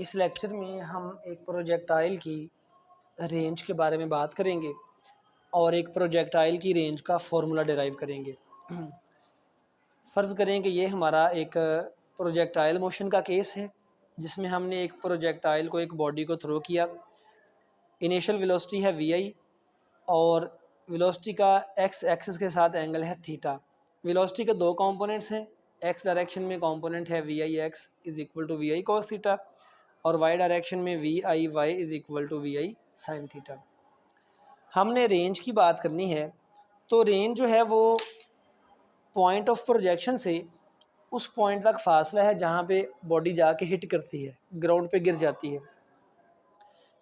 इस लेक्चर में हम एक प्रोजेक्टाइल की रेंज के बारे में बात करेंगे और एक प्रोजेक्टाइल की रेंज का फॉर्मूला डिराइव करेंगे। फ़र्ज़ करें कि ये हमारा एक प्रोजेक्टाइल मोशन का केस है जिसमें हमने एक प्रोजेक्टाइल को एक बॉडी को थ्रो किया। इनिशियल वेलोसिटी है vi और वेलोसिटी का एक्स एक्सिस के साथ एंगल है थीटा। वेलोसिटी के दो कंपोनेंट्स हैं, एक्स डायरेक्शन में कंपोनेंट है vi x is equal to vi cos theta और वाई डायरेक्शन में vi y is equal to vi sin theta. हमने रेंज की बात करनी है तो रेंज जो है वो पॉइंट ऑफ प्रोजेक्शन से उस पॉइंट तक फासला है जहाँ पे बॉडी जाके हिट करती है, ग्राउंड पे गिर जाती है।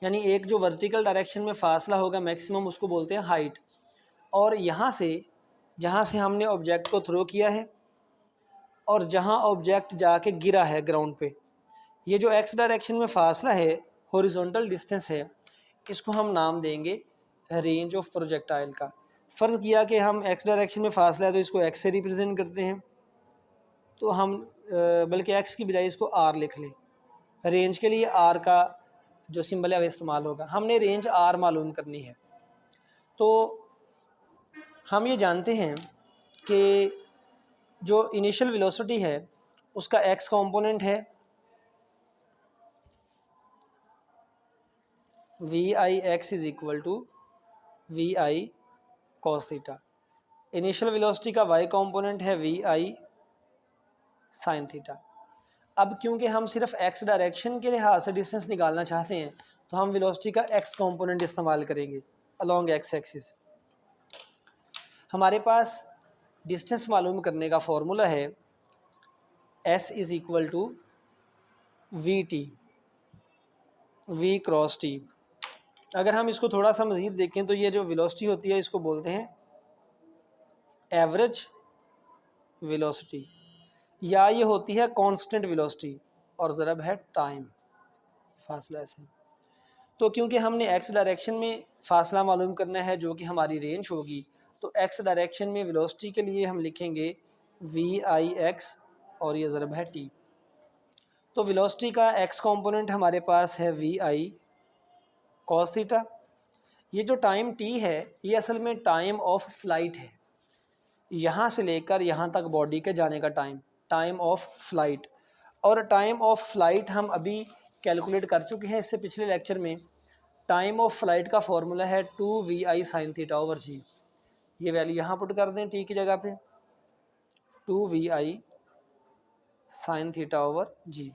यानी एक जो वर्टिकल डायरेक्शन में फासला होगा मैक्सिमम उसको बोलते हैं हाइट। और यहाँ से जहाँ से हमने ऑब्जेक्ट को थ्रो किया है और जहाँ ऑब्जेक्ट जाके गिरा है ग्राउंड पे, ये जो एक्स डायरेक्शन में फासला है, हॉरिजॉन्टल डिस्टेंस है, इसको हम नाम देंगे रेंज ऑफ प्रोजेक्टाइल का। फ़र्ज़ किया कि हम एक्स डायरेक्शन में फासला है तो इसको एक्स से रिप्रेजेंट करते हैं, तो हम बल्कि एक्स की बजाय इसको आर लिख लें। रेंज के लिए आर का जो सिंबल है वह इस्तेमाल होगा। हमने रेंज आर मालूम करनी है। तो हम ये जानते हैं कि जो इनिशियल वेलोसिटी है उसका एक्स कंपोनेंट है v i x is equal to v i cos theta. Initial velocity का वाई कंपोनेंट है वी आई साइन थीटा। अब क्योंकि हम सिर्फ एक्स डायरेक्शन के लिहाज से डिस्टेंस निकालना चाहते हैं तो हम वेलोसिटी का एक्स कंपोनेंट इस्तेमाल करेंगे अलोंग एक्स एक्सिस। हमारे पास डिस्टेंस मालूम करने का फॉर्मूला है s is equal to v t, v cross t. अगर हम इसको थोड़ा सा मज़ीद देखें तो ये जो वेलोसिटी होती है इसको बोलते हैं एवरेज वेलोसिटी, या ये होती है कांस्टेंट वेलोसिटी और ज़रब है टाइम, फासला ऐसे। तो क्योंकि हमने एक्स डायरेक्शन में फासला मालूम करना है जो कि हमारी रेंज होगी, तो एक्स डायरेक्शन में वेलोसिटी के लिए हम लिखेंगे वी आई एक्स और ये ज़रब है टी। तो वेलोसिटी का एक्स कंपोनेंट हमारे पास है वी आई कॉस थीटा। ये जो टाइम टी है ये असल में टाइम ऑफ फ्लाइट है, यहाँ से लेकर यहाँ तक बॉडी के जाने का टाइम, टाइम ऑफ फ्लाइट। और टाइम ऑफ फ्लाइट हम अभी कैलकुलेट कर चुके हैं इससे पिछले लेक्चर में। टाइम ऑफ फ्लाइट का फॉर्मूला है 2vi sin थीटा ओवर जी। ये वैल्यू यहाँ पुट कर दें टी की जगह पे, 2vi sin थीटा ओवर जी।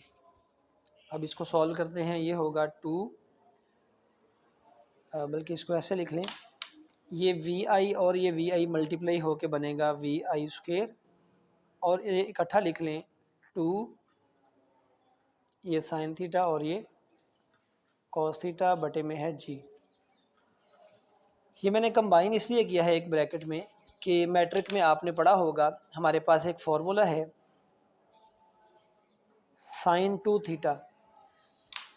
अब इसको सॉल्व करते हैं, ये होगा बल्कि इसको ऐसे लिख लें, ये vi और ये vi मल्टीप्लाई होके बनेगा vi स्क्वायर और ये इकट्ठा लिख लें 2 ये साइन थीटा और ये कॉस थीटा बटे में है जी। ये मैंने कंबाइन इसलिए किया है एक ब्रैकेट में कि मैट्रिक में आपने पढ़ा होगा हमारे पास एक फॉर्मूला है साइन 2 थीटा।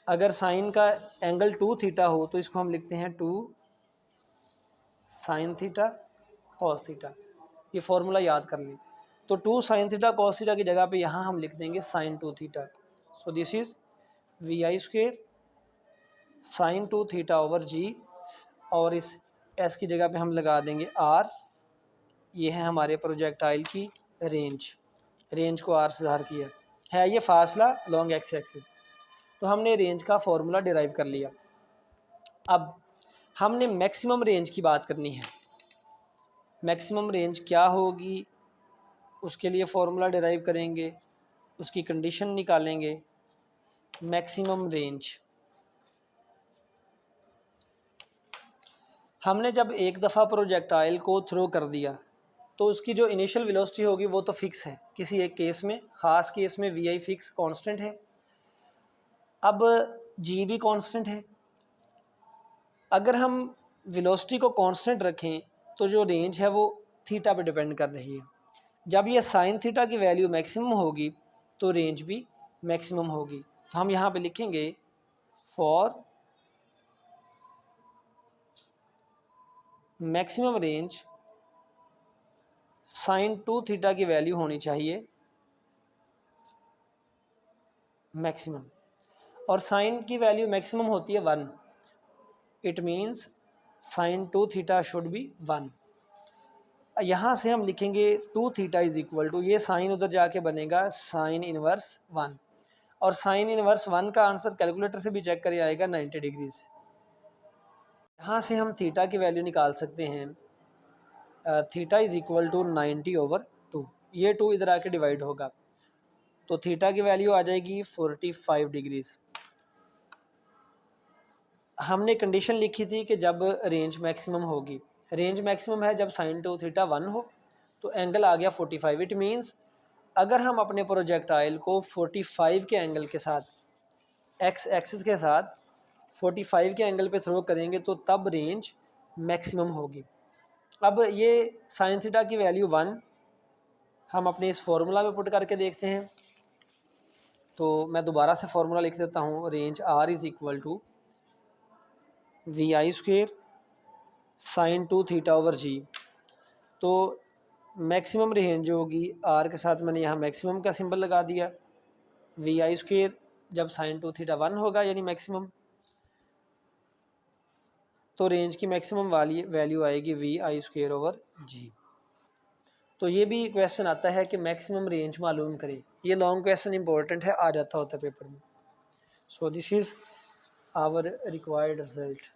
अगर साइन का एंगल 2 थीटा हो तो इसको हम लिखते हैं 2 साइन थीटा कॉस थीटा। ये फॉर्मूला याद कर लें। तो 2 साइन थीटा कॉस थीटा की जगह पे यहाँ हम लिख देंगे sine 2 theta. So this is V I square sine 2 theta over g, और इस एस की जगह पे हम लगा देंगे आर। ये है हमारे प्रोजेक्टाइल की रेंज। रेंज को आर से ज़ाहिर किया है, ये फासला लॉन्ग एक्स एक्सिस। तो हमने रेंज का फॉर्मूला डिराइव कर लिया। अब हमने मैक्सिमम रेंज की बात करनी है। मैक्सिमम रेंज क्या होगी उसके लिए फॉर्मूला डिराइव करेंगे, उसकी कंडीशन निकालेंगे। मैक्सिमम रेंज हमने जब एक दफ़ा प्रोजेक्टाइल को थ्रो कर दिया तो उसकी जो इनिशियल वेलोसिटी होगी वो तो फिक्स है। किसी एक केस में, ख़ास केस में वी आई फिक्स कांस्टेंट है। अब जी भी कांस्टेंट है। अगर हम वेलोसिटी को कांस्टेंट रखें तो जो रेंज है वो थीटा पे डिपेंड कर रही है। जब ये साइन थीटा की वैल्यू मैक्सिमम होगी तो रेंज भी मैक्सिमम होगी। तो हम यहाँ पे लिखेंगे for maximum range sine 2 theta की वैल्यू होनी चाहिए मैक्सिमम। और साइन की वैल्यू मैक्सिमम होती है 1, it means sign 2 theta should be 1। यहाँ से हम लिखेंगे 2 थीटा इज इक्वल टू, ये साइन उधर जाके बनेगा साइन इनवर्स 1, और साइन इनवर्स 1 का आंसर कैलकुलेटर से भी चेक करें आएगा 90 डिग्रीज। यहाँ से हम थीटा की वैल्यू निकाल सकते हैं, थीटा इज इक्वल टू 90/2, ये 2 इधर आके डिवाइड होगा, तो थीटा की वैल्यू आ जाएगी 45 डिग्रीज। हमने कंडीशन लिखी थी कि जब रेंज मैक्सिमम होगी, रेंज मैक्सिमम है जब साइन 2 थीटा 1 हो, तो एंगल आ गया 45। इट मीन्स अगर हम अपने प्रोजेक्टाइल को 45 के एंगल के साथ, एक्स एक्सिस के साथ 45 के एंगल पे थ्रो करेंगे तो तब रेंज मैक्सिमम होगी। अब ये साइन थीटा की वैल्यू 1 हम अपने इस फॉर्मूला में पुट करके देखते हैं। तो मैं दोबारा से फॉर्मूला लिख देता हूँ, range R is equal to VI² sine 2 theta over g. तो मैक्सिमम रेंज जो होगी आर के साथ मैंने यहाँ मैक्सिमम का सिंबल लगा दिया, VI² जब साइन 2 थीटा 1 होगा यानी मैक्सिमम, तो रेंज की मैक्सिमम वाली वैल्यू आएगी VI²/G। तो ये भी क्वेश्चन आता है कि मैक्सिमम रेंज मालूम करें, ये लॉन्ग क्वेश्चन इंपॉर्टेंट है, आ जाता होता है पेपर में। So this is our required result.